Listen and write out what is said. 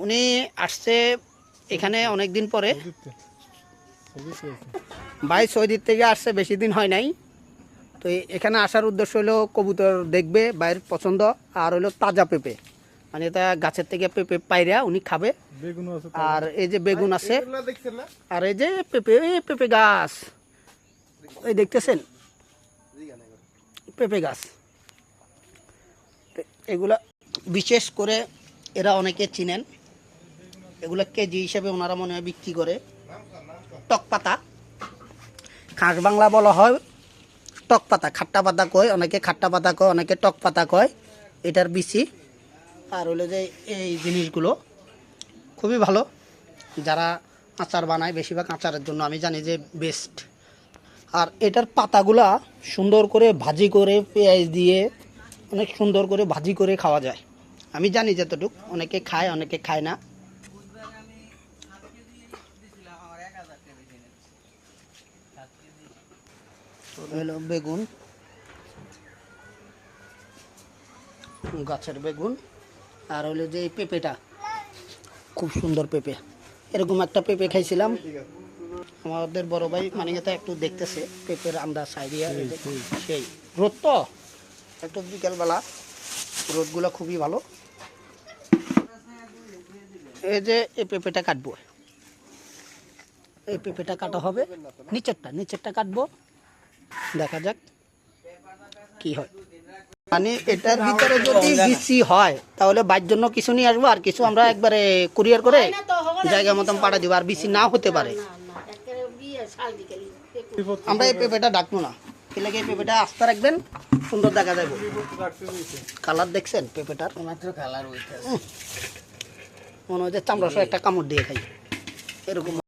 উনি আসছে এখানে অনেক দিন পরে, ভাই সৌদির থেকে আসছে, বেশি দিন হয় নাই। তো এখানে আসার উদ্দেশ্য হলো কবুতর দেখবে, ভাইয়ের পছন্দ, আর হলো তাজা পেঁপে, মানে এটা গাছের থেকে পেঁপে পাইরা উনি খাবে। আর এই যে বেগুন আছে, আর এই যে পেঁপে গাছ, এই দেখতেছেন পেঁপে গাছ। এগুলা বিশেষ করে এরা অনেকে চিনেন, এগুলা কেজি হিসেবে ওনারা মনে হয় বিক্রি করে। টক পাতা, খাস বাংলা বলা হয় টক পাতা, খাট্টা পাতা কয়, অনেকে খাট্টা পাতা কয়, অনেকে টক পাতা কয়, এটার বিচি। আর হলো যে এই জিনিসগুলো খুবই ভালো, যারা আচার বানায়, বেশিরভাগ আচারের জন্য আমি জানি যে বেস্ট। আর এটার পাতাগুলা সুন্দর করে ভাজি করে পেঁয়াজ দিয়ে অনেক সুন্দর করে ভাজি করে খাওয়া যায়। আমি জানি যতটুকু, অনেকে খায় অনেকে খায় না। হলো বেগুন, গাছের বেগুন। আর হলো যে এই পেঁপেটা, খুব সুন্দর পেঁপে। এরকম একটা পেঁপে খাইছিলাম, আমাদের বড় ভাই মানে এটা একটু দেখতেছে পেঁপের আমরা সাইডিয়া, সেই রোদ তো একটু বিকেলবেলা, রোদগুলো খুবই ভালো। এই যে এই পেঁপেটা কাটবো, এই পেঁপেটা কাটা হবে, নিচেরটা কাটবো, দেখা যাক কি হয়। মানে এটার ভিতরে যদি বিসি হয় তাহলে বাইর জন্য কিছু নিয়ে আসবো, আর কিছু আমরা একবারে কুরিয়ার করে জায়গা মতন পাঠা দিব। আর বিসি নাও হতে পারে, আমরা এই পেঁপেটা ডাকবো না, এলাকা এই পেঁপেটা আস্তে রাখবেন, সুন্দর দেখা যাবে। কালার দেখছেন পেঁপেটার, মনে হয় যে চামড়া একটা কামড় দিয়ে খাই এরকম।